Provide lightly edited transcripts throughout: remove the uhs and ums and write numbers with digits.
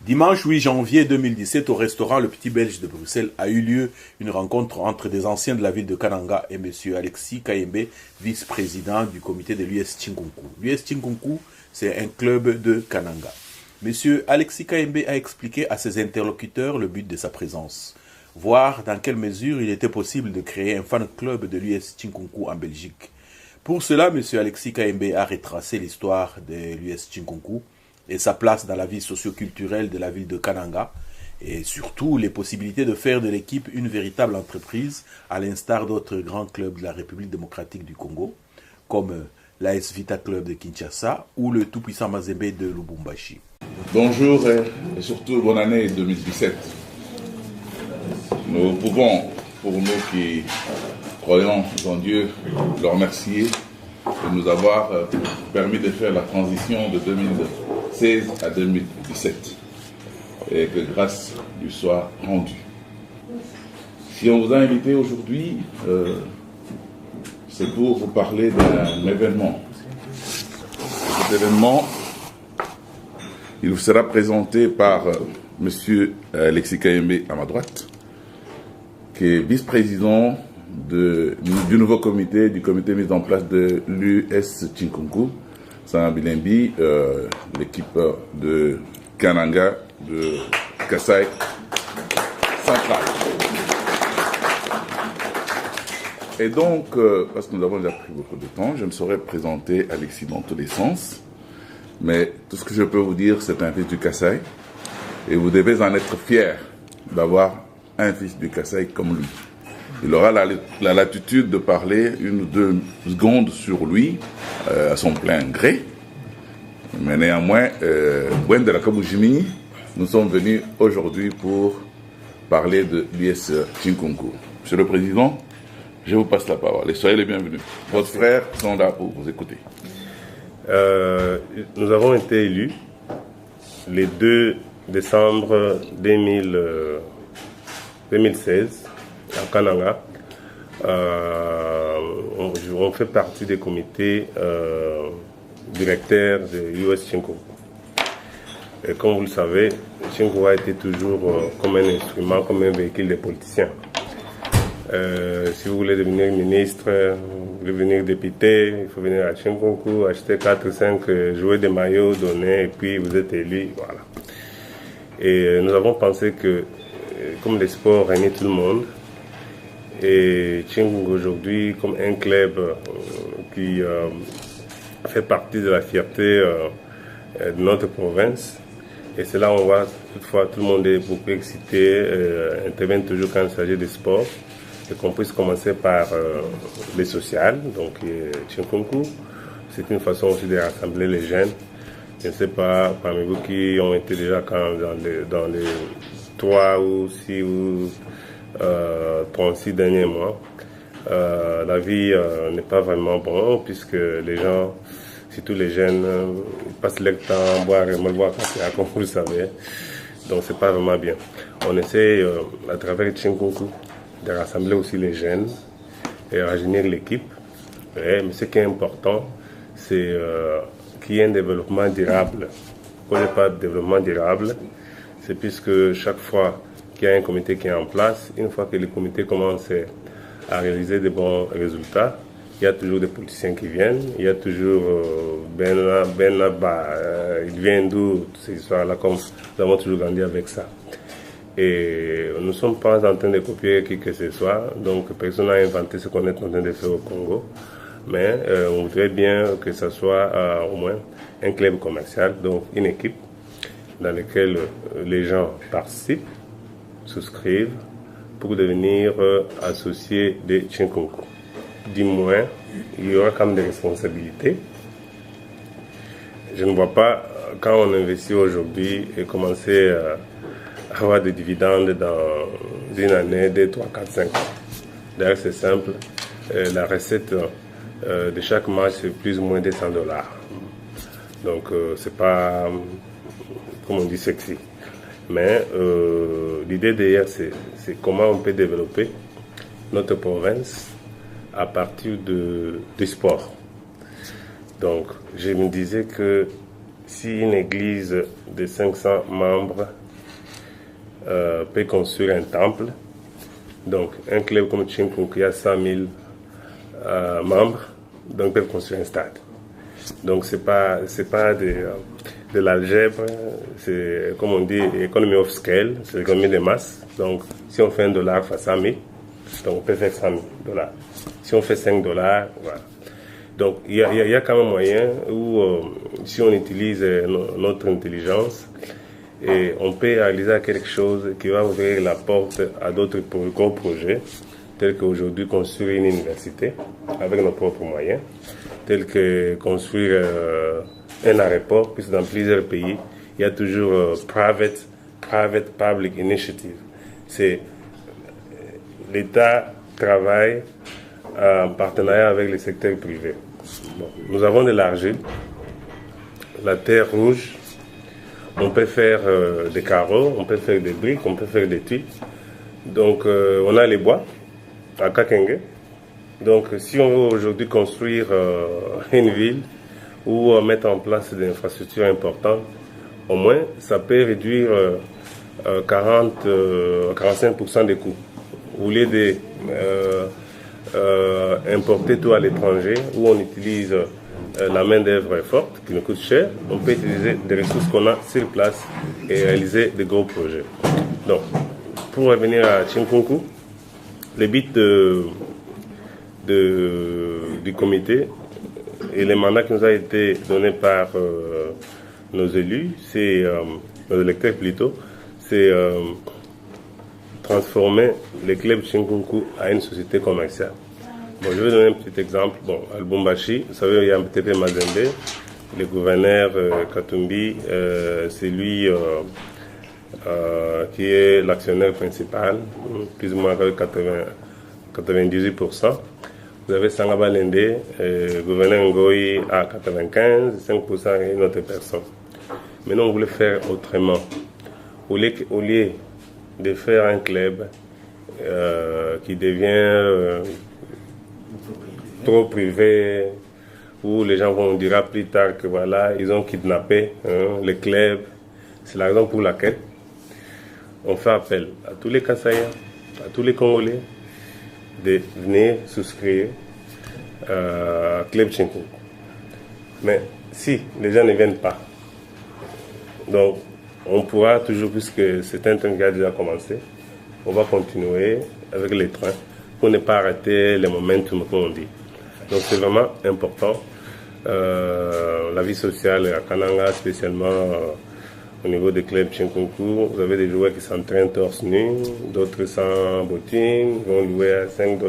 Dimanche 8 janvier 2017, au restaurant Le Petit Belge de Bruxelles, a eu lieu une rencontre entre des anciens de la ville de Kananga et M. Alexis Kayembe, vice-président du comité de l'US Chinkunku. L'US Chinkunku, c'est un club de Kananga. M. Alexis Kayembe a expliqué à ses interlocuteurs le but de sa présence, voir dans quelle mesure il était possible de créer un fan club de l'US Chinkunku en Belgique. Pour cela, M. Alexis Kayembe a retracé l'histoire de l'US Chinkunku et sa place dans la vie socio-culturelle de la ville de Kananga, et surtout les possibilités de faire de l'équipe une véritable entreprise, à l'instar d'autres grands clubs de la République démocratique du Congo, comme l'AS Vita Club de Kinshasa ou le tout-puissant Mazembe de Lubumbashi. Bonjour et surtout bonne année 2017. Nous pouvons, pour nous qui croyons en Dieu, le remercier de nous avoir permis de faire la transition de 2016 à 2017 et que grâce lui soit rendue. Si on vous a invité aujourd'hui, c'est pour vous parler d'un événement. Cet événement, il vous sera présenté par M. Alexis Kayembe à ma droite, qui est vice-président du nouveau comité, du comité mis en place de l'US Chinkunku, Bilembi, l'équipe de Kananga, de Kasai Central. Et donc, parce que nous avons déjà pris beaucoup de temps, je ne saurais présenter Alexis dans tous les sens, mais tout ce que je peux vous dire, c'est un fils du Kasai, et vous devez en être fiers d'avoir un fils du Kasai comme lui. Il aura la latitude de parler 1 ou 2 secondes sur lui, à son plein gré. Mais néanmoins, de la Kaboujimi, nous sommes venus aujourd'hui pour parler de l'US Chinkunku. Monsieur le Président, je vous passe la parole et soyez les bienvenus. Vos frères sont là pour vous écouter. Nous avons été élus le 2 décembre 2016 à Kananga. On fait partie des comités directeurs de l'US Chinkunku. Et comme vous le savez, Chinkunku a été toujours comme un instrument, comme un véhicule des politiciens. Si vous voulez devenir ministre, vous voulez devenir député, il faut venir à Chinkunku, acheter 4 ou 5 jouets de maillots donnés, et puis vous êtes élu. Voilà. Et nous avons pensé que, comme le sport réunit tout le monde, et Chinkunku aujourd'hui, comme un club qui fait partie de la fierté de notre province, et c'est là où on voit toutefois tout le monde est beaucoup excité, intervient toujours quand il s'agit de sport, et qu'on puisse commencer par les sociales, donc Chinkunku. C'est une façon aussi de rassembler les jeunes. Je ne sais pas parmi vous qui ont été déjà dans les 3 ou 6 ou 36 derniers mois. La vie n'est pas vraiment bonne puisque les gens, surtout les jeunes, ils passent leur temps à boire et mal boire comme vous le savez. Donc c'est pas vraiment bien. On essaie à travers Chinkunku de rassembler aussi les jeunes et rajeunir l'équipe. Mais ce qui est important, c'est qu'il y ait un développement durable. Quand on n'est pas de développement durable, c'est puisque chaque fois qu'il y a un comité qui est en place, une fois que le comité commence à réaliser de bons résultats, il y a toujours des politiciens qui viennent, il y a toujours il vient d'où ces histoires-là, comme nous avons toujours grandi avec ça. Et nous ne sommes pas en train de copier qui que ce soit, donc personne n'a inventé ce qu'on est en train de faire au Congo, mais on voudrait bien que ce soit au moins un club commercial, donc une équipe dans laquelle les gens participent, souscrivent pour devenir associés de Chinkunku. Du moins, il y aura quand même des responsabilités. Je ne vois pas quand on investit aujourd'hui et commencer à avoir des dividendes dans une année, 2, 3, 4, 5 ans. D'ailleurs, c'est simple. La recette de chaque match, c'est plus ou moins $200. Donc, c'est pas, comme on dit, sexy. Mais l'idée derrière, c'est comment on peut développer notre province à partir du sport. Donc, je me disais que si une église de 500 membres peut construire un temple. Donc, un club comme Chinkunku qui a 100 000 membres, donc peut construire un stade. Donc, c'est pas de l'algèbre, c'est comme on dit, economy of scale, c'est l'économie de masse. Donc, si on fait $1 fois 100 000, donc on peut faire $100 000. Si on fait $5, voilà. Donc, il y a quand même moyen où, si on utilise notre intelligence, et on peut réaliser quelque chose qui va ouvrir la porte à d'autres gros projets, tels qu'aujourd'hui construire une université avec nos propres moyens, tels que construire un aéroport, puisque dans plusieurs pays, il y a toujours private-public initiative. C'est l'État travaille en partenariat avec le secteur privé. Bon, nous avons de l'argile, la terre rouge, on peut faire des carreaux, on peut faire des briques, on peut faire des tuiles. Donc on a les bois à Kakenge. Donc si on veut aujourd'hui construire une ville ou mettre en place des infrastructures importantes, au moins ça peut réduire 45% des coûts. Au lieu d'importer tout à l'étranger, où on utilise la main-d'œuvre forte, qui nous coûte cher, on peut utiliser des ressources qu'on a sur place et réaliser de gros projets. Donc, pour revenir à Chinkunku, le but du comité et les mandats qui nous a été donnés par nos élus, c'est nos électeurs plutôt, c'est transformer le club Chinkunku à une société commerciale. Bon, je vais donner un petit exemple. Bon, à Lubumbashi, vous savez, il y a un TP Mazembe, le gouverneur Katumbi, c'est lui qui est l'actionnaire principal, plus ou moins avec 98%. Vous avez Sangaba Lende, gouverneur Ngoï à 95%, 5% et une autre personne. Maintenant, on voulait faire autrement. Au lieu de faire un club qui devient trop privé, où les gens vont dire plus tard que voilà, ils ont kidnappé le club. C'est la raison pour laquelle on fait appel à tous les Kasaïens, à tous les Congolais, de venir souscrire à Club Chinkunku. Mais si les gens ne viennent pas, donc on pourra toujours, puisque c'est un train qui a déjà commencé, on va continuer avec les trains pour ne pas arrêter le momentum, comme on dit. Donc c'est vraiment important. La vie sociale à Kananga, spécialement au niveau des clubs Chinkunku, vous avez des joueurs qui s'entraînent torse nu, d'autres sans bottines, vont louer à $5,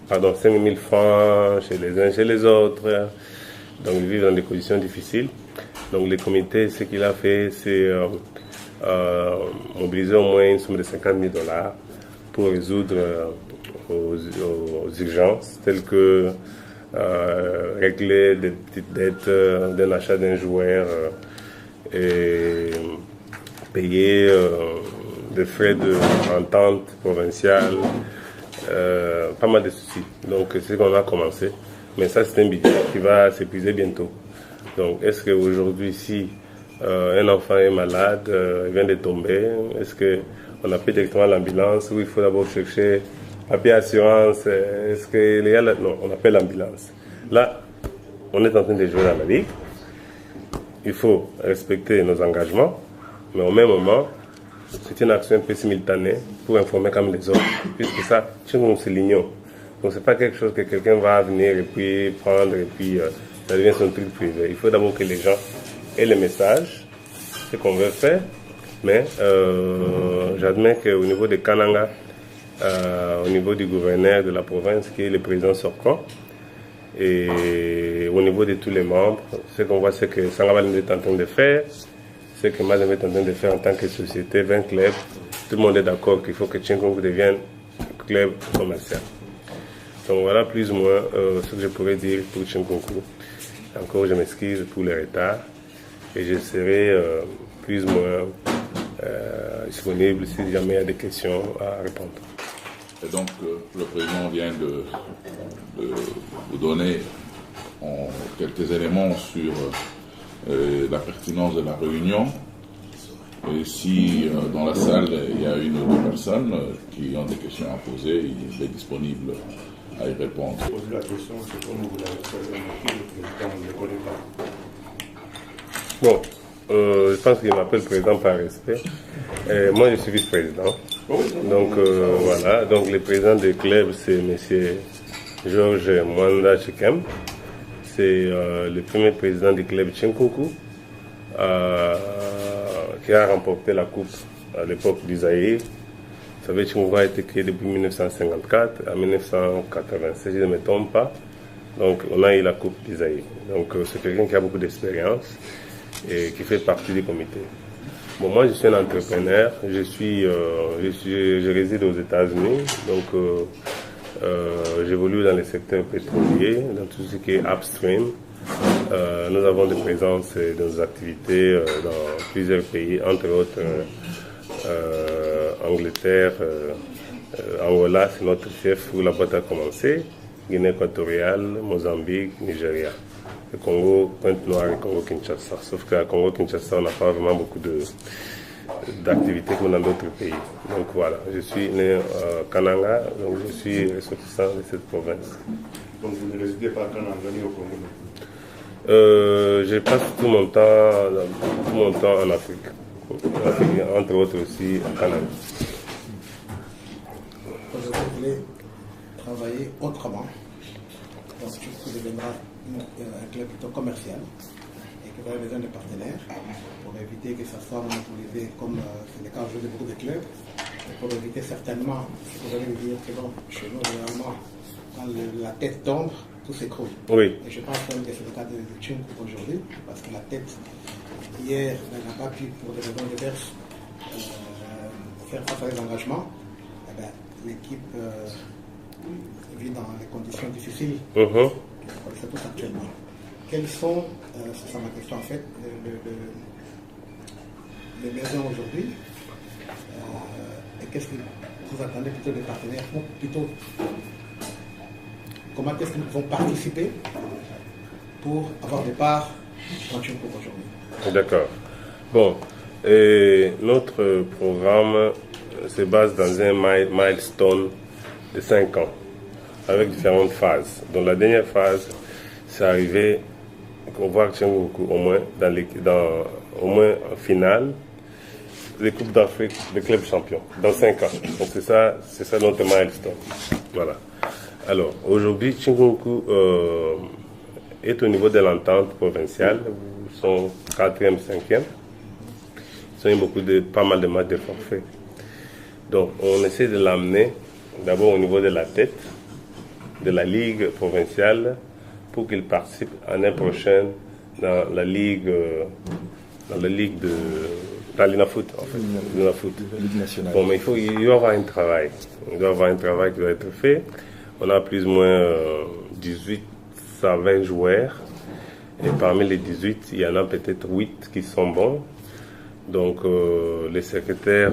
5 000 francs chez les uns, chez les autres. Donc ils vivent dans des conditions difficiles. Donc le comité, ce qu'il a fait, c'est mobiliser au moins une somme de $50 000 pour résoudre aux urgences, telles que régler des petites dettes d'un achat d'un joueur et payer des frais d'entente provinciale, pas mal de soucis. Donc c'est ce qu'on a commencé, mais ça c'est un budget qui va s'épuiser bientôt. Donc est-ce qu'aujourd'hui, si un enfant est malade, il vient de tomber, est-ce qu'on appelle directement l'ambulance ou il faut d'abord chercher papier assurance, est-ce que non, on appelle l'ambulance. Là, on est en train de jouer dans la ligue. Il faut respecter nos engagements, mais au même moment, c'est une action un peu simultanée pour informer comme les autres, puisque ça, c'est l'union. Donc c'est pas quelque chose que quelqu'un va venir et puis prendre et puis ça devient son truc privé. Il faut d'abord que les gens aient le message, ce qu'on veut faire, mais j'admets qu'au niveau de Kananga, au niveau du gouverneur de la province qui est le président sortant et au niveau de tous les membres, ce qu'on voit, c'est que Sangabalinde est en train de faire, ce que Mazembe est en train de faire en tant que société, 20 clubs, tout le monde est d'accord qu'il faut que Chinkunku devienne un club commercial. Donc voilà plus ou moins ce que je pourrais dire pour Chinkunku. Encore, je m'excuse pour le retard et je serai plus ou moins disponible si jamais il y a des questions à répondre. Et donc, le président vient de vous donner quelques éléments sur la pertinence de la réunion. Et si dans la salle, il y a une ou deux personnes qui ont des questions à poser, il est disponible à y répondre. Poser la question, c'est comme vous l'avez présenté, le président ne le connaît pas. Bon, je pense qu'il m'appelle président par respect. Moi, je suis vice-président. Donc voilà, donc le président du club, c'est M. Georges Mwanda Chikem. C'est le premier président du club Tchinkoku qui a remporté la coupe à l'époque du Zaïre. Vous savez, Tchinkoku a été créé depuis 1954 à 1986, si je ne me trompe pas. Donc on a eu la coupe du Zaïre. Donc c'est quelqu'un qui a beaucoup d'expérience et qui fait partie du comité. Bon, moi je suis un entrepreneur, je réside aux États-Unis, donc j'évolue dans le secteur pétrolier, dans tout ce qui est upstream. Nous avons des présences dans nos activités dans plusieurs pays, entre autres Angleterre, Angola, c'est notre chef où la boîte a commencé, Guinée équatoriale, Mozambique, Nigeria. Le Congo, Pointe-Noire et Congo-Kinshasa. Sauf qu'à Congo-Kinshasa, on n'a pas vraiment beaucoup d'activités comme dans d'autres pays. Donc voilà, je suis né à Kananga, donc je suis ressortissant de cette province. Donc vous ne résidez pas à Kananga ni au Congo? Je passe tout mon temps en Afrique. Entre autres aussi à Kananga. Vous voulez travailler autrement. Donc vous deviendra un club plutôt commercial et que vous avez besoin de partenaires pour éviter que ça soit monopolisé comme c'est le cas aujourd'hui de beaucoup de clubs, et pour éviter certainement, vous allez me dire que bon, chez nous, généralement, quand la tête tombe, tout s'écroule. Oui. Et je pense même que c'est le cas de Tchinkoku aujourd'hui, parce que la tête, hier, n'a pas pu, pour des raisons diverses, faire face à des engagements. Eh bien, l'équipe vit dans des conditions difficiles. C'est tout actuellement. Quels sont, c'est ça ma question en fait, les besoins aujourd'hui et qu'est-ce que vous attendez plutôt des partenaires ou plutôt comment est-ce qu'ils vont participer pour avoir des parts dans Tchinkoku aujourd'hui? D'accord. Bon, et notre programme se base dans un milestone de 5 ans, avec différentes phases. Donc la dernière phase, c'est arrivé qu'on voit Tchinkoku au moins au moins en finale des Coupes d'Afrique des clubs champions dans 5 ans. Donc c'est ça notre milestone. Voilà. Alors aujourd'hui, Tchinkoku est au niveau de l'entente provinciale. Ils sont 4e, 5e. Ils ont eu pas mal de matchs de forfait. Donc on essaie de l'amener d'abord au niveau de la tête de la Ligue provinciale pour qu'il participe l'année prochaine dans la Ligue dans l'INAFOOT en fait. L'INAFOOT. Ligue nationale. Bon, mais il doit y avoir un travail. Il doit y avoir un travail qui doit être fait. On a plus ou moins 18 à 20 joueurs. Et parmi les 18, il y en a peut-être 8 qui sont bons. Donc les secrétaires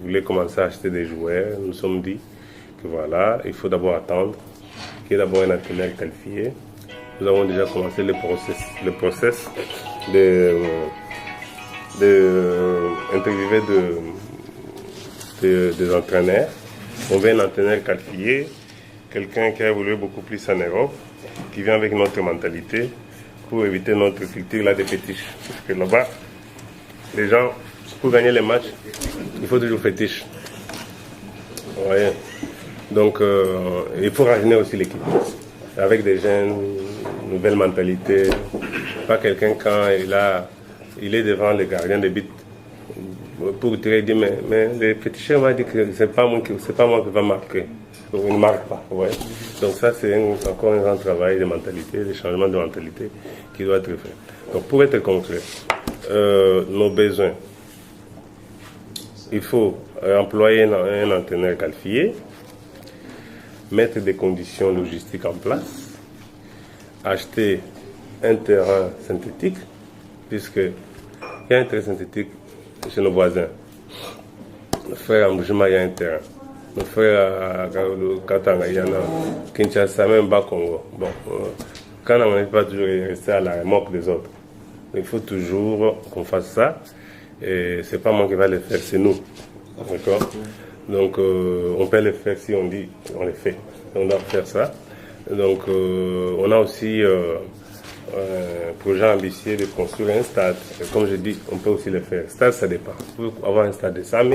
voulaient commencer à acheter des joueurs. Nous nous sommes dit que voilà, il faut d'abord attendre qu'il y ait d'abord un entraîneur qualifié. Nous avons déjà commencé le process interviewer des entraîneurs. On veut un entraîneur qualifié, quelqu'un qui a évolué beaucoup plus en Europe, qui vient avec notre mentalité pour éviter notre culture là des fétiches. Parce que là-bas, les gens, pour gagner les matchs, il faut toujours fétiche. Vous voyez? Donc, il faut rajeunir aussi l'équipe. Avec des jeunes, nouvelle mentalité. Pas quelqu'un quand il est devant les gardiens de but pour tirer, il dit mais le féticheur m'a dit que c'est pas moi qui va marquer. Donc, il ne marque pas. Ouais. Donc ça, c'est encore un grand travail de mentalité, de changement de mentalité qui doit être fait. Donc pour être concret, nos besoins, il faut employer un entraîneur qualifié, mettre des conditions logistiques en place, acheter un terrain synthétique, puisque il y a un terrain synthétique chez nos voisins. Nos frères à Mboujima, il y a un terrain. Nos frères à Katanga, il y en a. Kinshasa, même bas Congo. Bon, quand on n'est pas toujours resté à la remorque des autres. Il faut toujours qu'on fasse ça. Et c'est pas moi qui va les faire, c'est nous. D'accord? Donc, on peut les faire si on dit, on les fait. On doit faire ça. Donc, on a aussi un projet ambitieux de construire un stade. Et comme je dis, on peut aussi le faire. Stade, ça dépend. Vous pouvez avoir un stade de 100 000,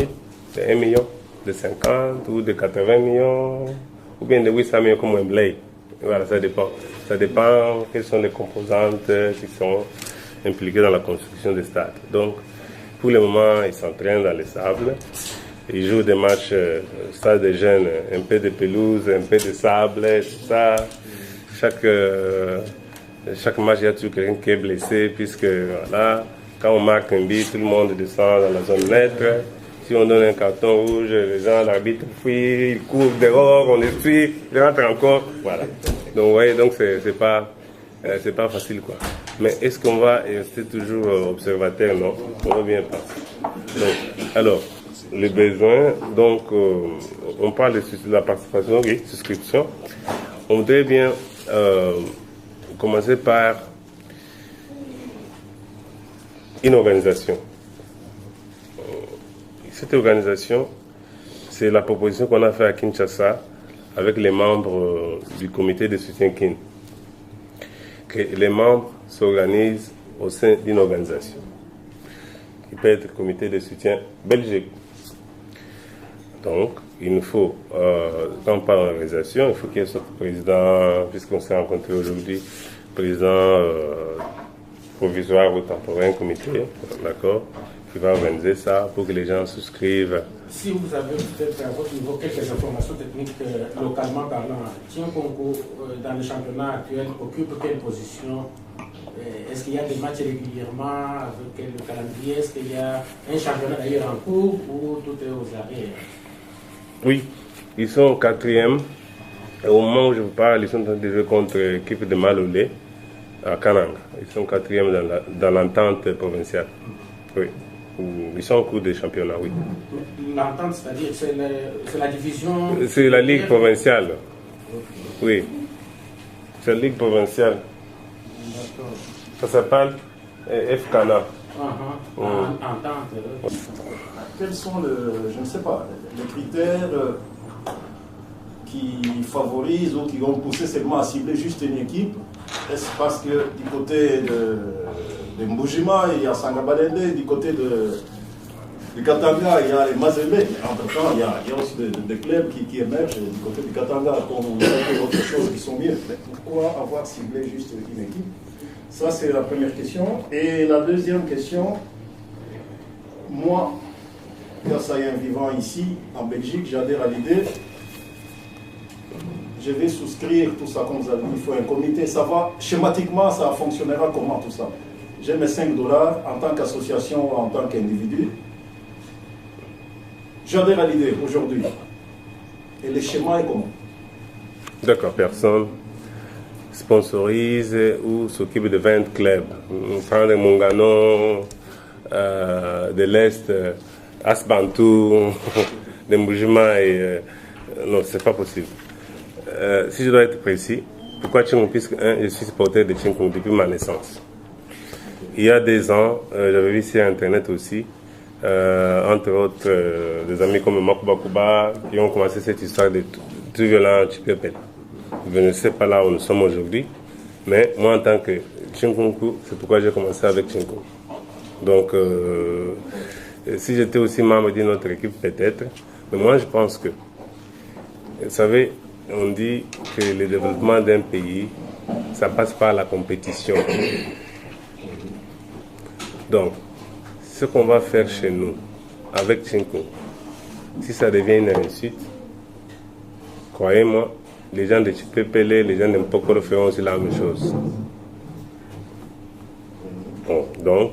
de 1 million, de 50 ou de 80 millions, ou bien de 800 millions comme un Wembley. Voilà, ça dépend. Ça dépend quelles sont les composantes qui sont impliquées dans la construction des stades. Donc, pour le moment, ils s'entraînent dans les sables. Ils jouent des matchs stade des jeunes, un peu de pelouse, un peu de sable, tout ça. Chaque match, il y a toujours quelqu'un qui est blessé, puisque voilà, quand on marque un but, tout le monde descend dans la zone neutre. Si on donne un carton rouge, les gens, l'arbitre fuit, ils courent dehors, on les suit, ils rentrent encore. Voilà. Donc, vous voyez, donc c'est pas facile, quoi. Mais est-ce qu'on va rester toujours observateur? Non, on va bien passer. Donc, alors, les besoins, donc, on parle de la participation, oui, souscription. On voudrait bien commencer par une organisation. Cette organisation, c'est la proposition qu'on a faite à Kinshasa avec les membres du comité de soutien KIN. Que les membres s'organisent au sein d'une organisation. Il peut être comité de soutien Belgique. Donc, il nous faut, quand on parle d'organisation, il faut qu'il y ait ce président, puisqu'on s'est rencontré aujourd'hui, président provisoire ou temporaire, comité, d'accord, qui va organiser ça pour que les gens souscrivent. Si vous avez peut-être à votre niveau quelques informations techniques localement parlant, Tchinkonko, dans le championnat actuel, occupe quelle position? Est-ce qu'il y a des matchs régulièrement avec le calendrier? Est-ce qu'il y a un championnat d'ailleurs en cours ou tout est aux arrières? Oui, ils sont 4e. Et au moment où je vous parle, ils sont en train de jouer contre l'équipe de Malolé à Kananga. Ils sont 4e dans l'entente provinciale. Oui. Ils sont en cours de championnat, oui. L'entente, c'est-à-dire c'est la division... C'est la ligue provinciale. Oui. C'est la ligue provinciale. Ça s'appelle FCANA. Entente. Quels sont, je ne sais pas, les critères qui favorisent ou qui vont pousser seulement à cibler juste une équipe? Est-ce parce que du côté de Mbujima, il y a Sangabalende, du côté du Katanga, il y a les Mazembe. Entre-temps, il y a aussi des clubs qui émergent du côté du Katanga, comme d'autres choses qui sont mieux. Mais pourquoi avoir ciblé juste une équipe? Ça, c'est la première question. Et la deuxième question, moi, Kassaïen vivant ici, en Belgique, j'adhère à l'idée. Je vais souscrire tout ça, comme vous avez dit, il faut un comité. Ça va, schématiquement, ça fonctionnera comment tout ça? J'ai mes $5 en tant qu'association ou en tant qu'individu. J'adhère à l'idée aujourd'hui. Et le schéma est comment? D'accord, personne sponsorise ou s'occupe de 20 clubs. On prend de Mongano, de l'Est, Asbantou, de Mbujima et... non, c'est pas possible. Si je dois être précis, pourquoi Tchinkonko? Puisque je suis supporter de Tchinkonko depuis ma naissance. Il y a 2 ans, j'avais vu sur Internet aussi, entre autres des amis comme Makuba Kuba qui ont commencé cette histoire de tout violent Tchipepel. Je ne sais pas là où nous sommes aujourd'hui, mais moi en tant que Tchinkonko, c'est pourquoi j'ai commencé avec Tchinkonko. Donc, si j'étais aussi membre d'une autre équipe peut-être, mais moi je pense que, vous savez, on dit que le développement d'un pays, ça passe par la compétition. Donc, ce qu'on va faire chez nous, avec Tchinkonko, si ça devient une réussite, croyez-moi, les gens de Tchipepele, les gens de Mpokoro feront aussi la même chose. Bon, donc,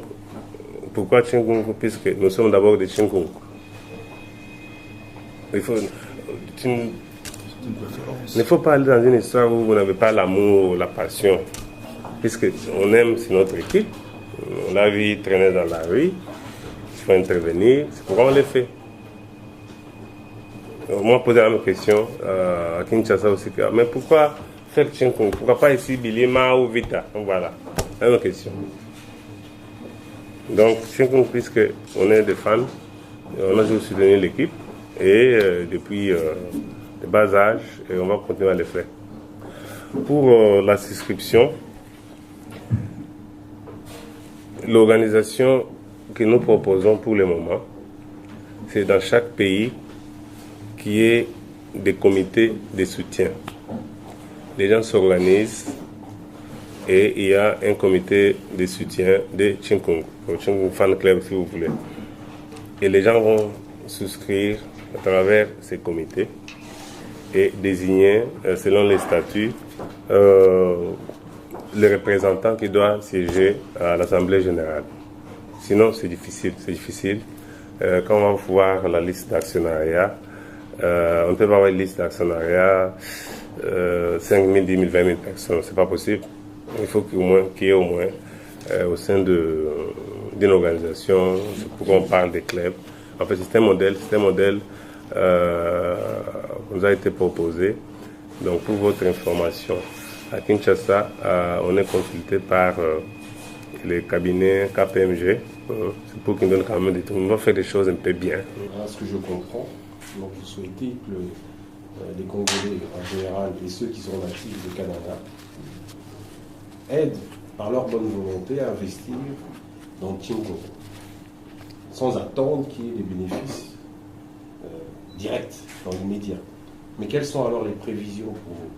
pourquoi Tchinkonko? Puisque nous sommes d'abord des Tchinkonko. Il ne faut pas aller dans une histoire où vous n'avez pas l'amour, la passion. Puisque on aime, c'est notre équipe. On l'a vu traîner dans la rue. Il faut intervenir. C'est pourquoi on le fait. Moi, poser la même question à Kinshasa aussi. Mais pourquoi faire Tchinkonko? Pourquoi pas ici Bilima ou Vita? Donc voilà, la même question. Donc, puisque on est des fans, on a toujours soutenu l'équipe et depuis le bas âge, et on va continuer à le faire. Pour la souscription, l'organisation que nous proposons pour le moment, c'est dans chaque pays qu'il y ait des comités de soutien. Les gens s'organisent et il y a un comité de soutien de Chinkungu, Chinkungu Fan Club si vous voulez. Et les gens vont souscrire à travers ces comités et désigner, selon les statuts, les représentants qui doivent siéger à l'Assemblée générale. Sinon, c'est difficile. Quand on va voir la liste d'actionnariat, on peut pas avoir une liste d'actionnariat 5 000, 10 000, 20 000 personnes. C'est pas possible. Il faut qu'il y ait au moins au sein d'une organisation, c'est pourquoi on parle des clubs. En fait, c'est un modèle nous a été proposé. Donc, pour votre information, à Kinshasa, on est consulté par les cabinets KPMG. C'est pour qu'ils nous donnent quand même des trucs. On va faire des choses un peu bien. À ce que je comprends, donc vous souhaitez que les Congolais en général et ceux qui sont natifs du Canada aident par leur bonne volonté à investir dans Chinkungu, sans attendre qu'il y ait des bénéfices directs dans l'immédiat. Mais quelles sont alors les prévisions pour vous?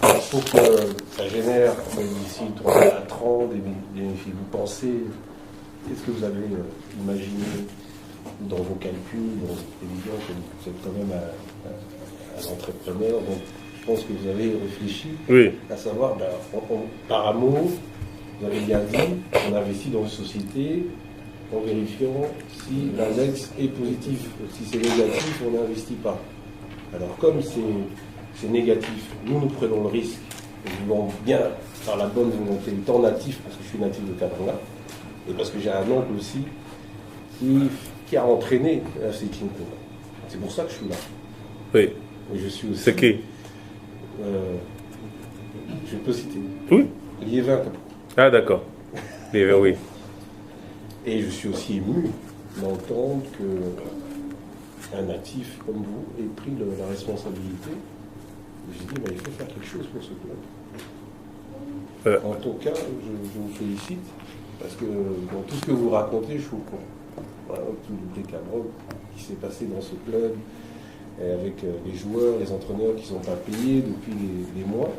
Il faut que ça génère d'ici 3 à 4 ans des bénéfices. Vous pensez, qu'est-ce que vous avez imaginé dans vos calculs? C'est évident que vous êtes quand même un entrepreneur, donc je pense que vous avez réfléchi à savoir, par amour, vous avez bien dit, on investit dans une société en vérifiant si l'index est positif. Si c'est négatif, on n'investit pas. Alors comme c'est négatif, nous prenons le risque, et nous voulons bien, par la bonne volonté, étant natif, parce que je suis natif de Katanga, et parce que j'ai un oncle aussi qui a entraîné FC Chinkungu. C'est pour ça que je suis là. Oui. Et je suis aussi... C'est qui? Je peux citer. Oui. Liévin. Ah d'accord. Liévin, oui. Et je suis aussi ému d'entendre qu'un natif comme vous ait pris la responsabilité. J'ai dit, il faut faire quelque chose pour ce club. En tout cas, je vous félicite, parce que dans tout ce que vous racontez, je suis au courant. Voilà, tout le décabrol qui s'est passé dans ce club, et avec les joueurs, les entraîneurs qui ne sont pas payés depuis des mois.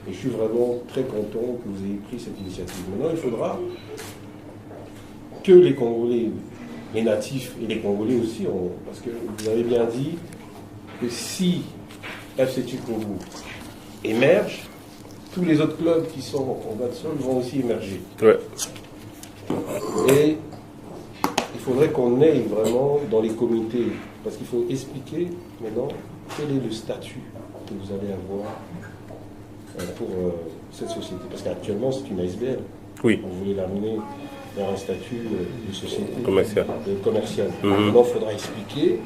Et je suis vraiment très content que vous ayez pris cette initiative. Maintenant, il faudra que les Congolais, les natifs et les Congolais aussi, parce que vous avez bien dit que si FC Chinkungu émerge, tous les autres clubs qui sont en bas de sol vont aussi émerger. Ouais. Et il faudrait qu'on aille vraiment dans les comités, parce qu'il faut expliquer maintenant quel est le statut que vous allez avoir pour cette société. Parce qu'actuellement, c'est une ASBL. Oui. Vous voulez l'amener vers un statut de société commerciale. Maintenant, il faudra expliquer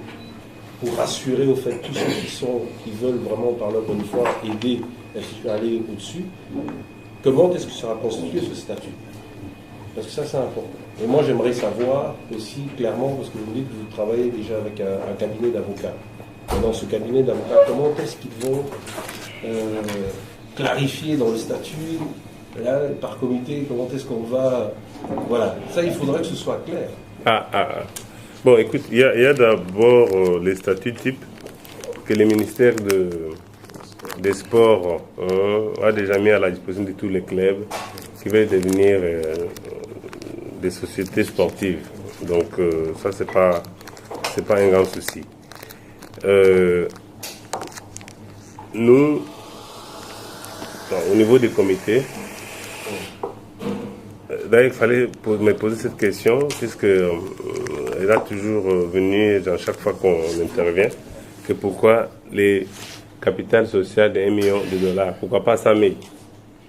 pour rassurer au fait tous ceux qui veulent vraiment par leur bonne foi aider à aller au-dessus. Comment est-ce que sera constitué ce statut? Parce que ça, c'est important. Et moi, j'aimerais savoir aussi clairement, parce que vous dites que vous travaillez déjà avec un cabinet d'avocats. Dans ce cabinet d'avocats, comment est-ce qu'ils vont clarifier dans le statut, là, par comité, comment est-ce qu'on va... Voilà, ça, il faudrait que ce soit clair. Bon, écoute, il y a d'abord les statuts types que le ministère des Sports a déjà mis à la disposition de tous les clubs qui veulent devenir des sociétés sportives. Donc, ça, c'est pas un grand souci. Nous, au niveau des comités, d'ailleurs, il fallait me poser cette question, puisque elle a toujours venu, dans chaque fois qu'on intervient, que pourquoi les capitales sociales de $1 million, pourquoi pas 100 000,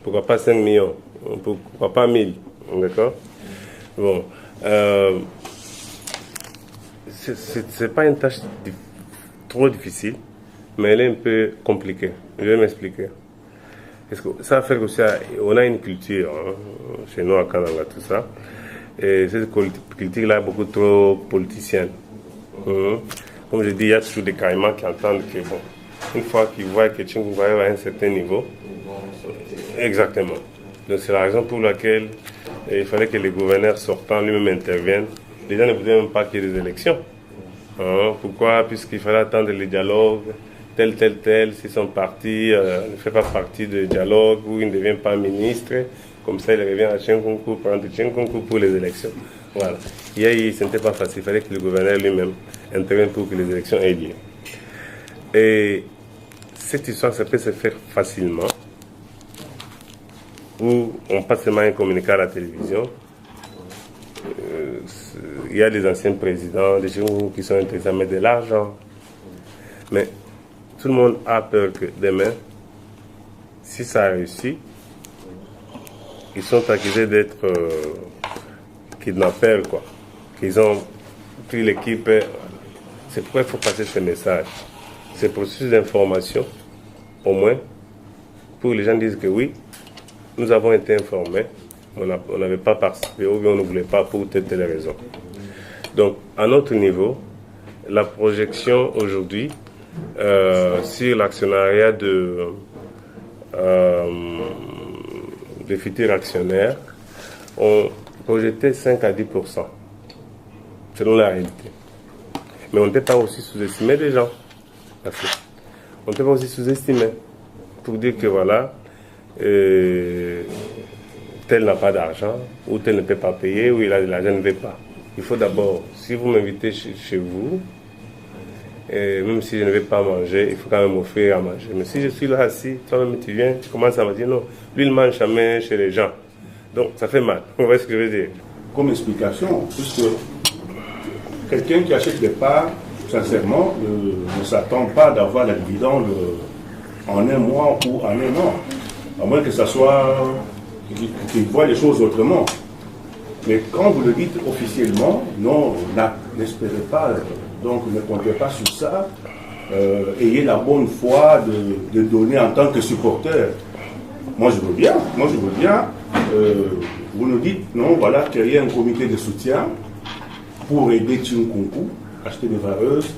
pourquoi pas 5 millions, pourquoi pas 1000, d'accord? Bon, c'est pas une tâche trop difficile, mais elle est un peu compliquée. Je vais m'expliquer. Parce que ça va faire aussi, on a une culture hein, chez nous à Kananga, tout ça. Et cette culture-là est beaucoup trop politicienne. Comme je dis, il y a toujours des caïmans qui entendent que, bon, une fois qu'ils voient que Tchingungu arrive à un certain niveau, exactement. Donc c'est la raison pour laquelle il fallait que les gouverneurs sortants lui-même interviennent. Les gens ne voulaient même pas qu'il y ait des élections. Pourquoi? Puisqu'il fallait attendre les dialogues, tel, s'ils sont partis, ne fait pas partie du dialogue ou il ne devient pas ministre. Comme ça, il revient à Tchingungu, prendre Tchingungu pour les élections. Voilà. Hier, ce n'était pas facile. Il fallait que le gouverneur lui-même intervienne pour que les élections aient lieu. Et cette histoire, ça peut se faire facilement. Où on passe seulement un communiqué à la télévision. Il y a des anciens présidents, des gens qui sont intéressés à mettre de l'argent. Mais tout le monde a peur que demain, si ça a réussi, ils sont accusés d'être kidnappeurs, quoi. Qu'ils ont pris l'équipe. C'est pourquoi il faut passer ce message. Ce processus d'information, au moins, pour que les gens disent que oui, nous avons été informés, on n'avait pas participé ou bien on ne voulait pas pour telle raison. Donc, à notre niveau, la projection aujourd'hui sur l'actionnariat des futurs actionnaires, on projetait 5 à 10%, selon la réalité. Mais on ne peut pas aussi sous-estimer les gens. On ne peut pas aussi sous-estimer pour dire que voilà, tel n'a pas d'argent, ou tel ne peut pas payer, ou il a de l'argent, ne veut pas. Il faut d'abord, si vous m'invitez chez vous, même si je ne vais pas manger, il faut quand même m'offrir à manger. Mais si je suis là assis, toi-même tu viens, tu commences à me dire non, lui il mange jamais chez les gens. Donc ça fait mal. Vous voyez ce que je veux dire? Comme explication, puisque quelqu'un qui achète des parts, sincèrement, ne s'attend pas d'avoir la dividende en un mois ou en un an. À moins que ça soit qu'il voit les choses autrement. Mais quand vous le dites officiellement, non, n'espérez pas, donc ne comptez pas sur ça. Ayez la bonne foi de donner en tant que supporter. Moi je veux bien. Vous nous dites, non, voilà, créer un comité de soutien pour aider Tchingungu, acheter des vareuses,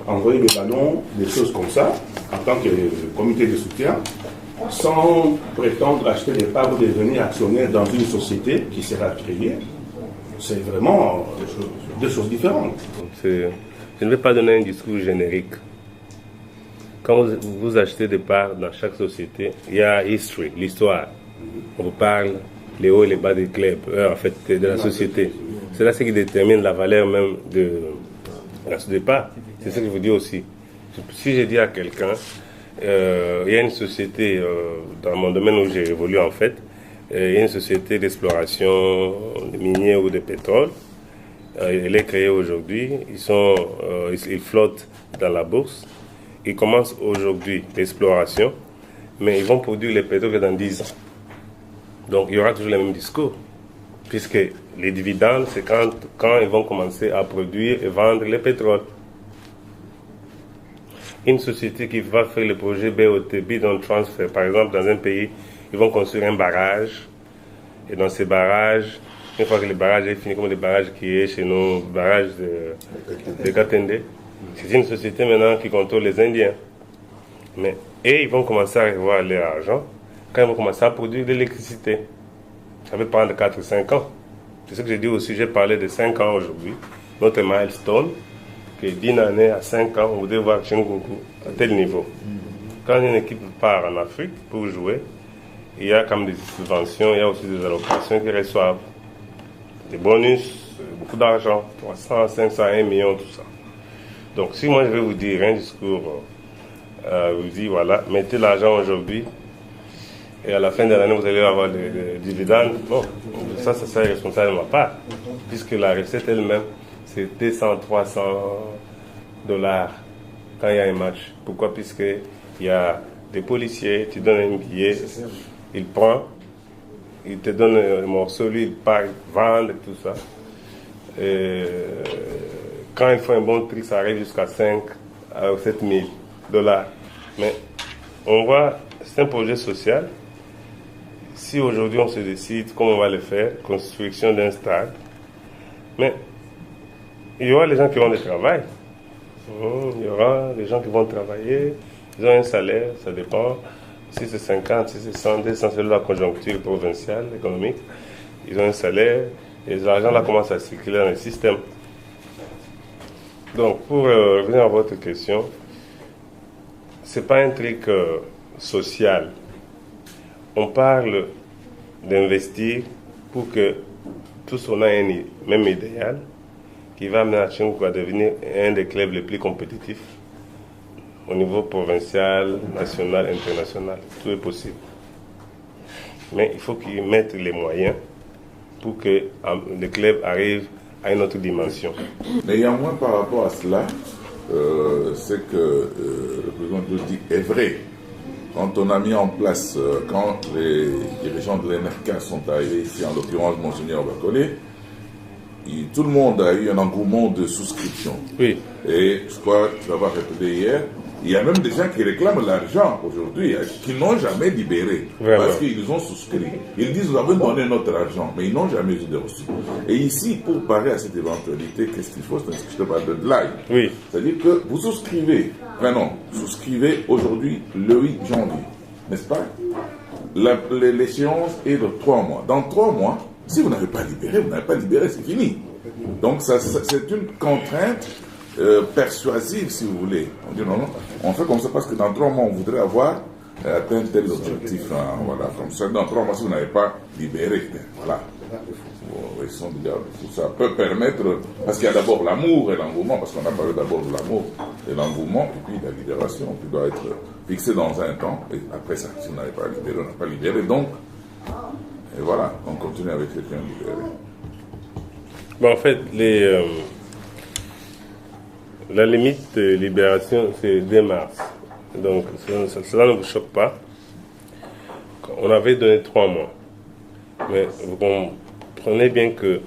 envoyer des ballons, des choses comme ça, en tant que comité de soutien, sans prétendre acheter des parts ou devenir actionnaire dans une société qui sera créée. C'est vraiment deux choses différentes. Je ne vais pas donner un discours générique. Quand vous achetez des parts dans chaque société, il y a history, l'histoire. On vous parle les hauts et les bas des clubs, en fait, de la société. C'est là ce qui détermine la valeur même de la part. C'est ce que je vous dis aussi. Si je dis à quelqu'un, il y a une société, dans mon domaine où j'ai évolué en fait, il y a une société d'exploration minier ou de pétrole. Elle est créée aujourd'hui. Ils flottent dans la bourse. Ils commencent aujourd'hui l'exploration, mais ils vont produire les pétroles que dans 10 ans. Donc il y aura toujours le même discours, puisque les dividendes, c'est quand ils vont commencer à produire et vendre les pétroles. Une société qui va faire le projet BOT, Bid on Transfer, par exemple, dans un pays, ils vont construire un barrage. Et dans ces barrages, une fois que le barrage est fini, comme les barrages qui est chez nous, le barrage de Katende, c'est une société maintenant qui contrôle les Indiens. Et ils vont commencer à revoir leur argent quand ils vont commencer à produire de l'électricité. Ça peut prendre 4 ou 5 ans. C'est ce que j'ai dit aussi, j'ai parlé de 5 ans aujourd'hui. Notre milestone, que d'une année à 5 ans, on voudrait voir Tchingungu à tel niveau. Quand une équipe part en Afrique pour jouer, il y a comme des subventions, il y a aussi des allocations qu'ils reçoivent. Des bonus, beaucoup d'argent, 300, 500, 1 million, tout ça. Donc si moi je vais vous dire un discours, vous dis voilà, mettez l'argent aujourd'hui, et à la fin de l'année vous allez avoir des dividendes, bon, ça serait responsable de ma part, puisque la recette elle-même, c'est 200, 300 dollars quand il y a un match. Pourquoi? Puisqu'il y a des policiers, tu donnes un billet, il prend, il te donne un morceau, lui il part, il vend et tout ça. Et quand il faut un bon prix, ça arrive jusqu'à 5 à 7 000 dollars. Mais on voit, c'est un projet social Si aujourd'hui on se décide comment on va le faire, construction d'un stade, mais il y aura les gens qui vont du travail. Il y aura des gens qui vont travailler, ils ont un salaire, ça dépend. Si c'est 50, si c'est 100, c'est la conjoncture provinciale, économique. Ils ont un salaire et l'argent là commence à circuler dans le système. Donc, pour revenir à votre question, c'est pas un truc social. On parle d'investir pour que tous on a un même idéal qui va amener Tchingou à devenir un des clubs les plus compétitifs au niveau provincial, national, international. Tout est possible. Mais il faut qu'ils mettent les moyens pour que le club arrive à une autre dimension. Néanmoins, par rapport à cela, c'est que le président Djoti est vrai. Quand on a mis en place, quand les dirigeants de l'NRK sont arrivés ici, en l'occurrence Monseigneur Bacolé, tout le monde a eu un engouement de souscription. Oui. Et je crois que tu vas répéter hier, il y a même des gens qui réclament l'argent aujourd'hui, qui n'ont jamais libéré, vraiment, parce qu'ils ont souscrit. Ils disent, vous avez donné notre argent, mais ils n'ont jamais eu de reçu. Et ici, pour parer à cette éventualité, qu'est-ce qu'il faut? C'est ce que je te parle de deadline. Oui. C'est-à-dire que vous souscrivez, souscrivez aujourd'hui le 8 janvier, n'est-ce pas? L'échéance est de 3 mois. Dans 3 mois, si vous n'avez pas libéré, vous n'avez pas libéré, c'est fini. Donc c'est une contrainte persuasive, si vous voulez. On dit non, on fait comme ça parce que dans 3 mois, on voudrait avoir atteint tel objectif. Hein, voilà, comme ça, dans 3 mois, si vous n'avez pas libéré, voilà. Ça peut permettre, parce qu'il y a d'abord l'amour et l'engouement, parce qu'on a parlé d'abord de l'amour et l'engouement, et puis la libération qui doit être fixée dans un temps, et après ça, si vous n'avez pas libéré, on n'a pas libéré, donc, et voilà, on continue avec quelqu'un libéré. Bon, en fait, la limite de libération, c'est 2 mars. Donc, cela ne vous choque pas. On avait donné 3 mois. Mais vous comprenez bien que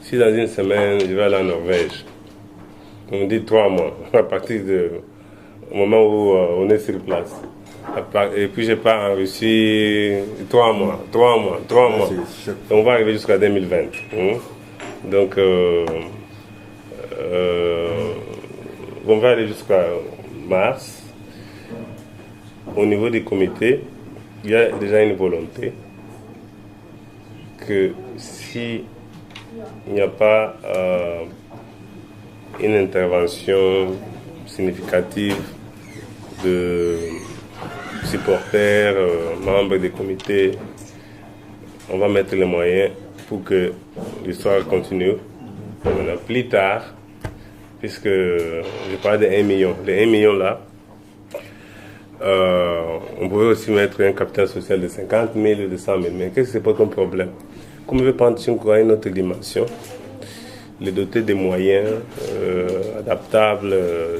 si dans une semaine, je vais aller en Norvège, on dit 3 mois, à partir du moment où on est sur place. Et puis je pars en Russie, 3 mois. Donc on va arriver jusqu'à 2020. Donc on va aller jusqu'à mars. Au niveau des comités, il y a déjà une volonté que si il n'y a pas une intervention significative de supporters, membres des comités, on va mettre les moyens pour que l'histoire continue. Maintenant, plus tard, puisque je parlais de 1 million, les 1 million là, on pouvait aussi mettre un capital social de 50 000 ou de 100 000. Mais qu'est-ce que c'est pas comme problème? Comme on veut prendre une autre dimension, les doter des moyens adaptables,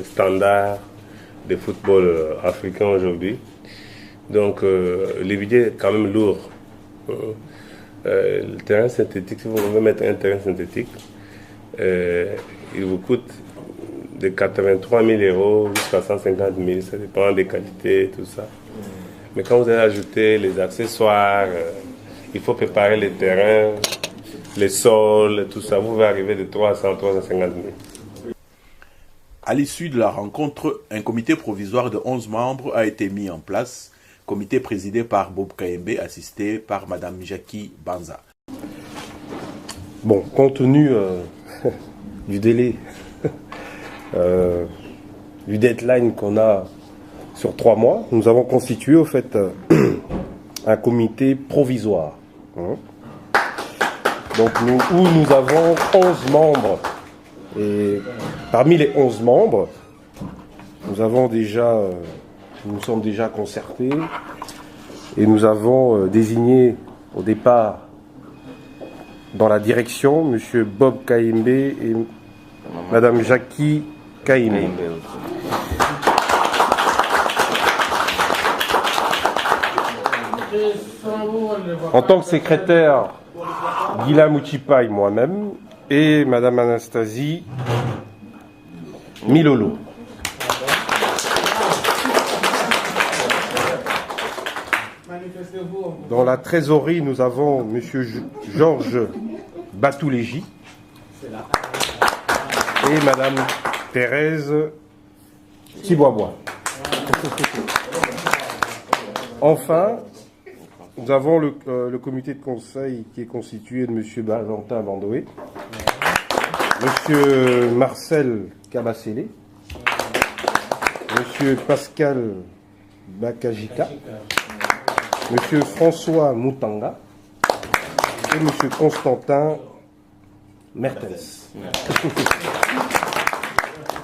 standards de football africain aujourd'hui. Donc le budget est quand même lourd. Le terrain synthétique, si vous voulez mettre un terrain synthétique, il vous coûte de 83 000 euros jusqu'à 150 000, ça dépend des qualités, tout ça. Mais quand vous allez ajouter les accessoires, il faut préparer les terrains, les sols, tout ça, vous allez arriver de 300 à 350 000. À l'issue de la rencontre, un comité provisoire de 11 membres a été mis en place, comité présidé par Bob Kayembe, assisté par Madame Jackie Banza. Bon, compte tenu du délai, du deadline qu'on a sur 3 mois, nous avons constitué au fait un comité provisoire. Donc nous avons 11 membres. Et parmi les 11 membres, nous sommes déjà concertés et nous avons désigné au départ dans la direction M. Bob Kayembe et Mme Jackie Kayembe. En tant que secrétaire, Guila Mouchipa et moi-même, et Mme Anastasie Milolo. Dans la trésorerie, nous avons M. Georges Batoulégi et Mme Thérèse Tiboibois. Enfin, nous avons le comité de conseil qui est constitué de M. Valentin Bandoé, M. Marcel Cabacélé, M. Pascal Bakajika, M. François Moutanga et M. Constantin Mertens.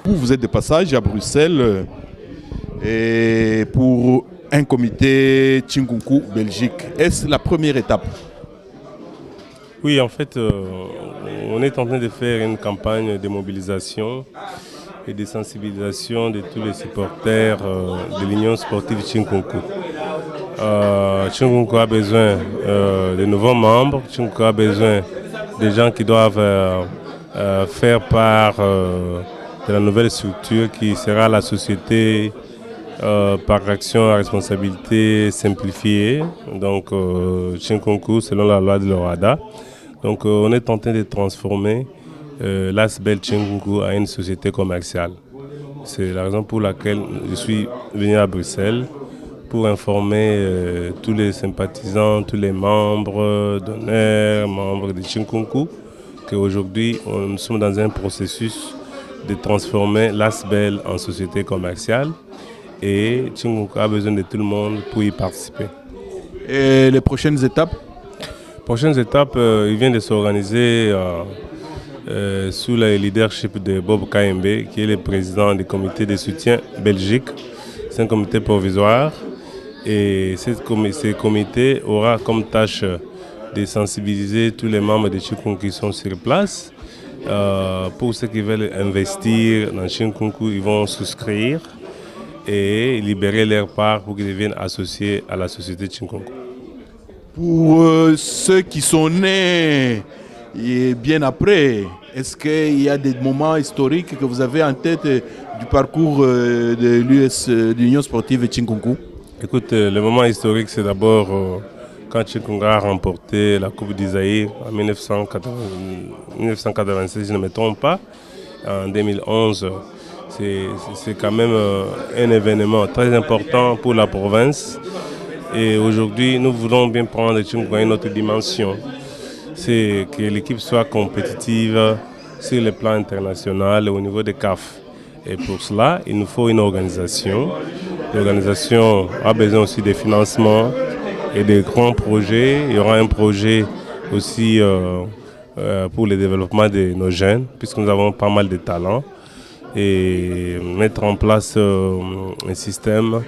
Vous êtes de passage à Bruxelles et pour un comité Chinkunku Belgique. Est-ce la première étape? Oui, en fait, on est en train de faire une campagne de mobilisation et de sensibilisation de tous les supporters de l'Union sportive Chinkunku. Chinkunku a besoin de nouveaux membres, Chinkunku a besoin de gens qui doivent faire part de la nouvelle structure qui sera la société par action à responsabilité simplifiée, donc Chinkunku selon la loi de l'ORADA. Donc on est en train de transformer l'ASBEL Chinkunku à une société commerciale. C'est la raison pour laquelle je suis venu à Bruxelles pour informer tous les sympathisants, tous les membres d'honneur, membres de Chinkunku, qu'aujourd'hui nous sommes dans un processus de transformer l'ASBEL en société commerciale et Chinkunku a besoin de tout le monde pour y participer. Et les prochaines étapes? Prochaines étapes, il vient de s'organiser sous le leadership de Bob Kayembe, qui est le président du comité de soutien Belgique. C'est un comité provisoire et ce comité aura comme tâche de sensibiliser tous les membres de Chinkunku qui sont sur place. Pour ceux qui veulent investir dans Chinkunku, ils vont souscrire et libérer leur part pour qu'ils deviennent associés à la société Chinkunku. Pour ceux qui sont nés et bien après, est-ce qu'il y a des moments historiques que vous avez en tête du parcours de l'Union sportive Chinkunku? Écoute, le moment historique, c'est d'abord quand Chinkunku a remporté la Coupe d'Isaïr en 1996, je ne me trompe pas, en 2011. C'est quand même un événement très important pour la province. Et aujourd'hui, nous voulons bien prendre Chinkunku à une autre dimension. C'est que l'équipe soit compétitive sur le plan international et au niveau des CAF. Et pour cela, il nous faut une organisation. L'organisation a besoin aussi de financement et de grands projets. Il y aura un projet aussi pour le développement de nos jeunes, puisque nous avons pas mal de talents. Et mettre en place un système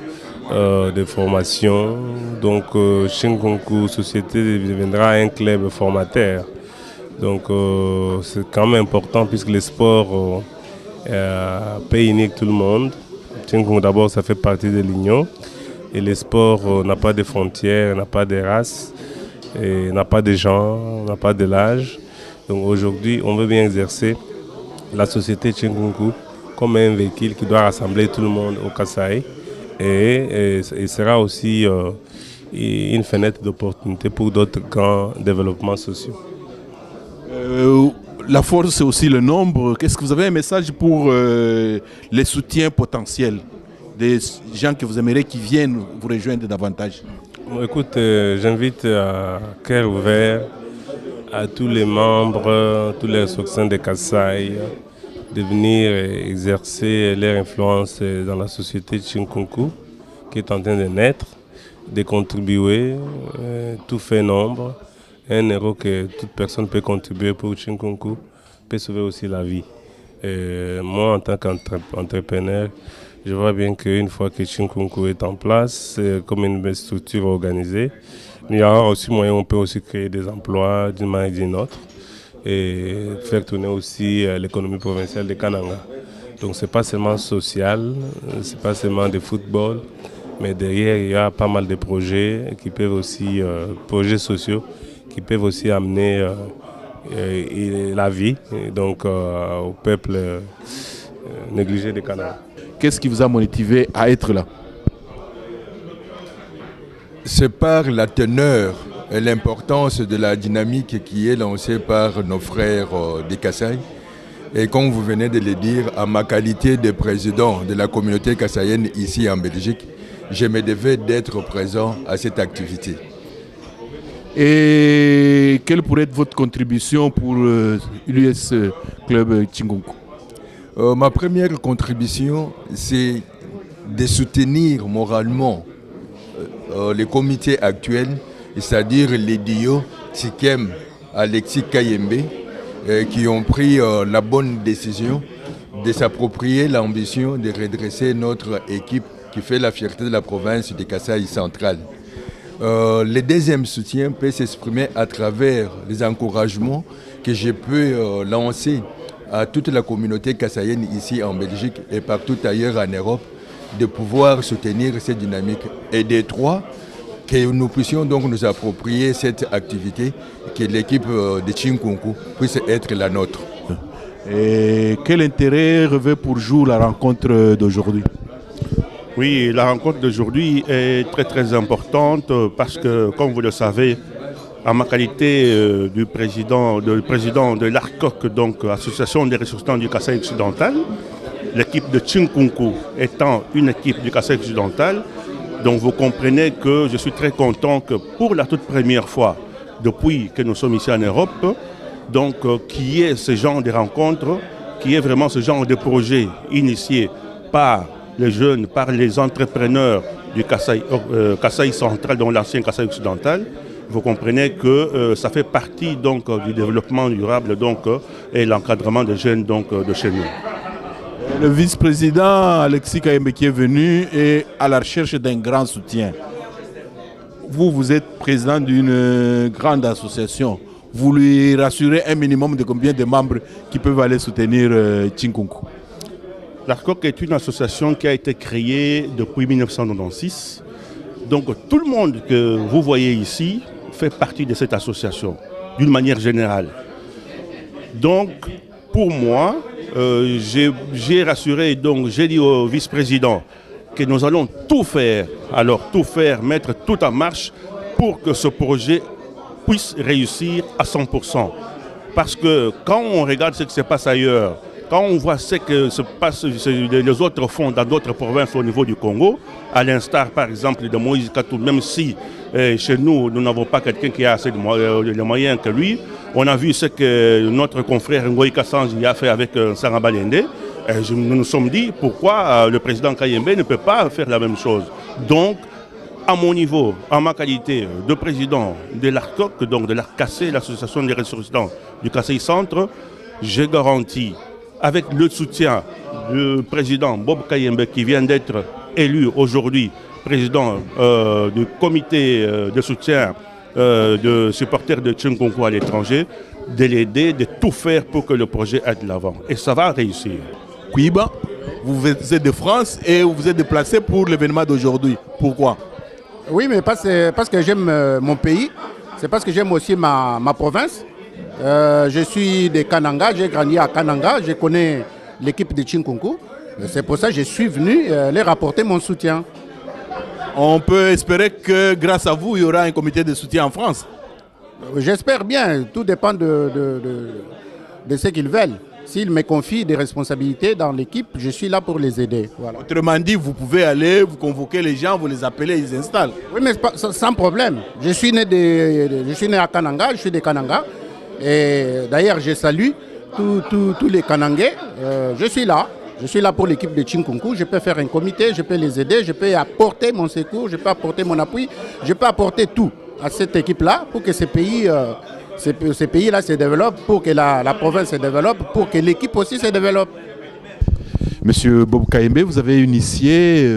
de formation. Donc Chinkunku Société deviendra un club formateur. Donc c'est quand même important puisque le sport peut unir tout le monde. Chinkunku d'abord ça fait partie de l'Union et le sport n'a pas de frontières, n'a pas de race, n'a pas de genre, n'a pas de l'âge. Donc aujourd'hui on veut bien exercer la société Chinkunku comme un véhicule qui doit rassembler tout le monde au Kasaï. Et sera aussi une fenêtre d'opportunité pour d'autres grands développements sociaux. La force, c'est aussi le nombre. Qu'est-ce que vous avez un message pour les soutiens potentiels des gens que vous aimeriez qui viennent vous rejoindre davantage? Écoute, j'invite à cœur ouvert à tous les membres, tous les ressortissants de Kasaï de venir exercer leur influence dans la société Chinkunku qui est en train de naître, de contribuer, tout fait nombre. 1 euro que toute personne peut contribuer pour Chinkunku peut sauver aussi la vie. Moi, en tant qu'entrepreneur, je vois bien qu'une fois que Chinkunku est en place, comme une belle structure organisée, il y aura aussi moyen, on peut aussi créer des emplois d'une manière ou d'une autre et faire tourner aussi l'économie provinciale de Kananga. Donc c'est pas seulement social, c'est pas seulement de football, mais derrière il y a pas mal de projets qui peuvent aussi, projets sociaux, qui peuvent aussi amener la vie donc, au peuple négligé de Kananga. Qu'est-ce qui vous a motivé à être là? C'est par la teneur et l'importance de la dynamique qui est lancée par nos frères des Kasaï. Et comme vous venez de le dire, à ma qualité de président de la communauté kassaïenne ici en Belgique, je me devais d'être présent à cette activité. Et quelle pourrait être votre contribution pour l'US Club Chingunku? Ma première contribution, c'est de soutenir moralement le comité actuel, c'est-à-dire les Dio, Tikem, Alexis Kayembe, qui ont pris la bonne décision de s'approprier l'ambition de redresser notre équipe qui fait la fierté de la province de Kasaï centrale. Le deuxième soutien peut s'exprimer à travers les encouragements que je peux lancer à toute la communauté kassaïenne ici en Belgique et partout ailleurs en Europe de pouvoir soutenir cette dynamique. Et des trois, que nous puissions donc nous approprier cette activité, que l'équipe de Chinkunku puisse être la nôtre. Et quel intérêt revêt pour jour la rencontre d'aujourd'hui? Oui, la rencontre d'aujourd'hui est très très importante parce que, comme vous le savez, en ma qualité de président de l'ARCOC, donc Association des ressortissants du Kasaï occidental, l'équipe de Chinkunku étant une équipe du Kasaï occidental, donc vous comprenez que je suis très content que pour la toute première fois, depuis que nous sommes ici en Europe, donc qu'il y ait ce genre de rencontres, qu'il y ait vraiment ce genre de projet initié par les jeunes, par les entrepreneurs du Kasaï central, dont l'ancien Kasaï occidental. Vous comprenez que ça fait partie donc du développement durable donc, et l'encadrement des jeunes donc, de chez nous. Le vice-président Alexis Kayembe qui est venu est à la recherche d'un grand soutien. Vous êtes président d'une grande association. Vous lui rassurez un minimum de combien de membres qui peuvent aller soutenir Chinkunku? L'ARCOC est une association qui a été créée depuis 1996. Donc tout le monde que vous voyez ici fait partie de cette association, d'une manière générale. Donc pour moi, j'ai rassuré, donc j'ai dit au vice-président que nous allons tout faire, mettre tout en marche pour que ce projet puisse réussir à 100%. Parce que quand on regarde ce qui se passe ailleurs, quand on voit ce que se passe, les autres font dans d'autres provinces au niveau du Congo, à l'instar par exemple de Moïse Katou, même si chez nous, nous n'avons pas quelqu'un qui a assez de moyens que lui, on a vu ce que notre confrère Ngoï Kassanji a fait avec Sangaba Lende. Nous nous sommes dit pourquoi le président Kayembe ne peut pas faire la même chose. Donc, à mon niveau, en ma qualité de président de l'ARCOC, donc de l'ARCAC, l'association des ressortissants du Kasaï Centre, j'ai garanti, avec le soutien du président Bob Kayembe qui vient d'être élu aujourd'hui président du comité de soutien de supporters de Chinkunku à l'étranger, de l'aider, de tout faire pour que le projet aille de l'avant. Et ça va réussir. Kouiba, vous êtes de France et vous êtes déplacé pour l'événement d'aujourd'hui. Pourquoi? Oui, mais parce que j'aime mon pays, c'est parce que j'aime aussi ma province. Je suis de Kananga, j'ai grandi à Kananga, je connais l'équipe de Chinkunku. C'est pour ça que je suis venu leur apporter mon soutien. On peut espérer que grâce à vous, il y aura un comité de soutien en France. J'espère bien, tout dépend de ce qu'ils veulent. S'ils me confient des responsabilités dans l'équipe, je suis là pour les aider. Voilà. Autrement dit, vous pouvez aller, vous convoquez les gens, vous les appelez, ils s'installent. Oui, mais sans problème. Je suis né à Kananga, je suis de Kananga. Et d'ailleurs, je salue tous les Kanangais. Je suis là. Je suis là pour l'équipe de Chinkunku. Je peux faire un comité, je peux les aider, je peux apporter mon secours, je peux apporter mon appui, je peux apporter tout à cette équipe-là pour que ces pays-là se développent, pour que la province se développe, pour que l'équipe aussi se développe. Monsieur Bob Kayembe, vous avez initié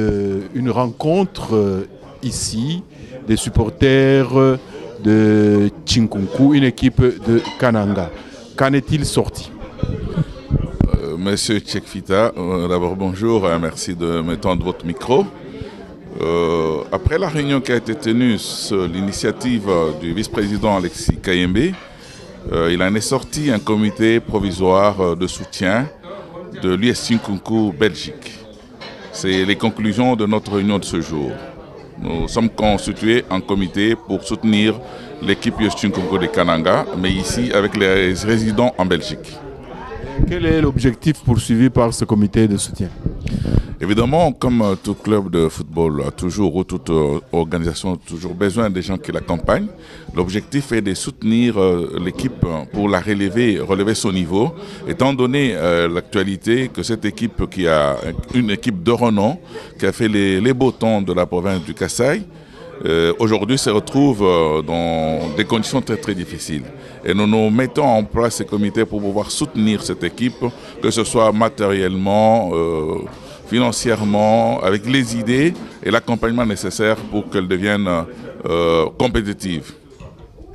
une rencontre ici des supporters de Chinkunku, une équipe de Kananga. Qu'en est-il sorti? Monsieur Tchekfita, d'abord bonjour, merci de me tendre votre micro. Après la réunion qui a été tenue sur l'initiative du vice-président Alexis Kayembe, il en est sorti un comité provisoire de soutien de l'US Chinkunku Belgique. C'est les conclusions de notre réunion de ce jour. Nous sommes constitués en comité pour soutenir l'équipe US Chinkonko de Kananga, mais ici avec les résidents en Belgique. Quel est l'objectif poursuivi par ce comité de soutien? Évidemment, comme tout club de football a toujours, ou toute organisation a toujours besoin des gens qui l'accompagnent, l'objectif est de soutenir l'équipe pour la relever son niveau, étant donné l'actualité que cette équipe qui a une équipe de renom, qui a fait les beaux temps de la province du Kasaï, aujourd'hui se retrouve dans des conditions très très difficiles. Et nous nous mettons en place ces comités pour pouvoir soutenir cette équipe, que ce soit matériellement, financièrement, avec les idées et l'accompagnement nécessaire pour qu'elle devienne compétitive.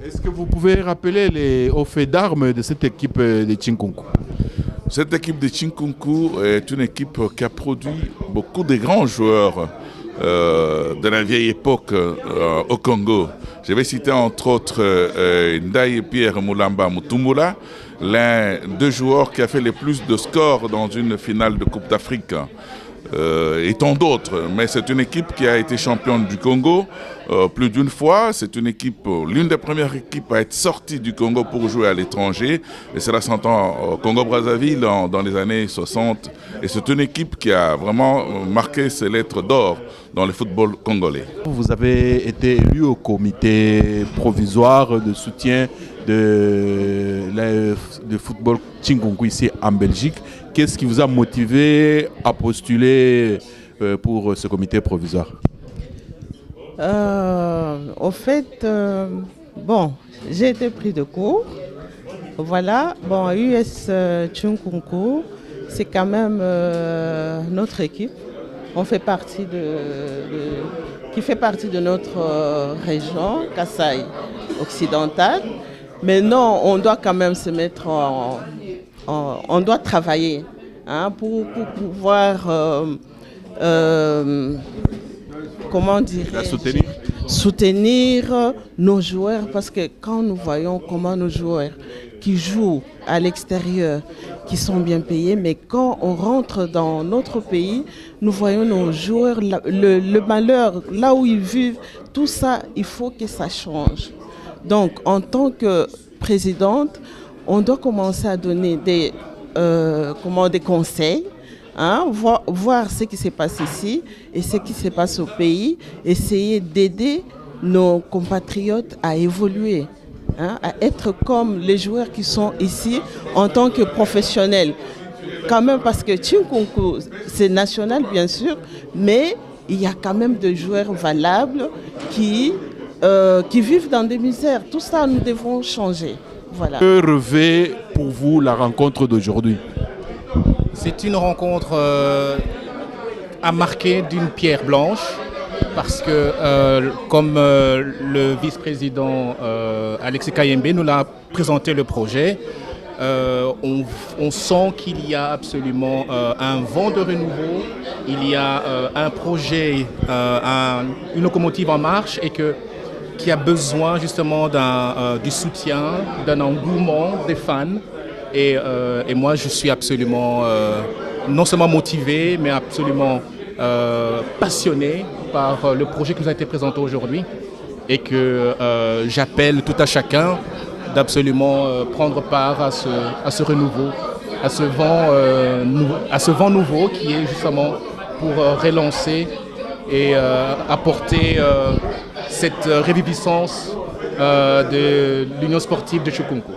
Est-ce que vous pouvez rappeler les hauts faits d'armes de cette équipe de Chinkonko? Cette équipe de Chinkonko est une équipe qui a produit beaucoup de grands joueurs de la vieille époque au Congo. Je vais citer entre autres Ndaye Pierre Moulamba Mutumbula, l'un des joueurs qui a fait le plus de scores dans une finale de Coupe d'Afrique. Et tant d'autres, mais c'est une équipe qui a été championne du Congo plus d'une fois. C'est une équipe, l'une des premières équipes à être sortie du Congo pour jouer à l'étranger, et cela s'entend au Congo-Brazzaville dans les années 60, et c'est une équipe qui a vraiment marqué ses lettres d'or dans le football congolais. Vous avez été élu au comité provisoire de soutien de football Chinkonko ici en Belgique. Qu'est-ce qui vous a motivé à postuler pour ce comité provisoire? Au fait, bon, j'ai été pris de court. Voilà, bon, US Chinkonko, c'est quand même notre équipe. On fait partie qui fait partie de notre région, Kasaï occidentale. Mais non, on doit quand même se mettre on doit travailler hein, pour pouvoir comment dire, soutenir nos joueurs, parce que quand nous voyons comment nos joueurs qui jouent à l'extérieur, qui sont bien payés, mais quand on rentre dans notre pays, nous voyons nos joueurs, le malheur, là où ils vivent, tout ça, il faut que ça change. Donc, en tant que présidente, on doit commencer à donner des conseils, hein, voir ce qui se passe ici et ce qui se passe au pays, essayer d'aider nos compatriotes à évoluer, hein, à être comme les joueurs qui sont ici en tant que professionnels. Quand même, parce que Chinkonko, c'est national bien sûr, mais il y a quand même des joueurs valables qui vivent dans des misères. Tout ça, nous devons changer. Voilà. Que revêt pour vous la rencontre d'aujourd'hui? C'est une rencontre à marquer d'une pierre blanche, parce que comme le vice-président Alexis Kayembe nous l'a présenté le projet, on sent qu'il y a absolument un vent de renouveau, il y a un projet, une locomotive en marche, et qui a besoin justement du soutien, d'un engouement des fans. Et moi, je suis absolument, non seulement motivé, mais absolument passionné par le projet qui nous a été présenté aujourd'hui. Et que j'appelle tout à chacun d'absolument prendre part à ce renouveau, à ce vent nouveau qui est justement pour relancer et apporter cette réviviscence de l'Union sportive de Chinkonko.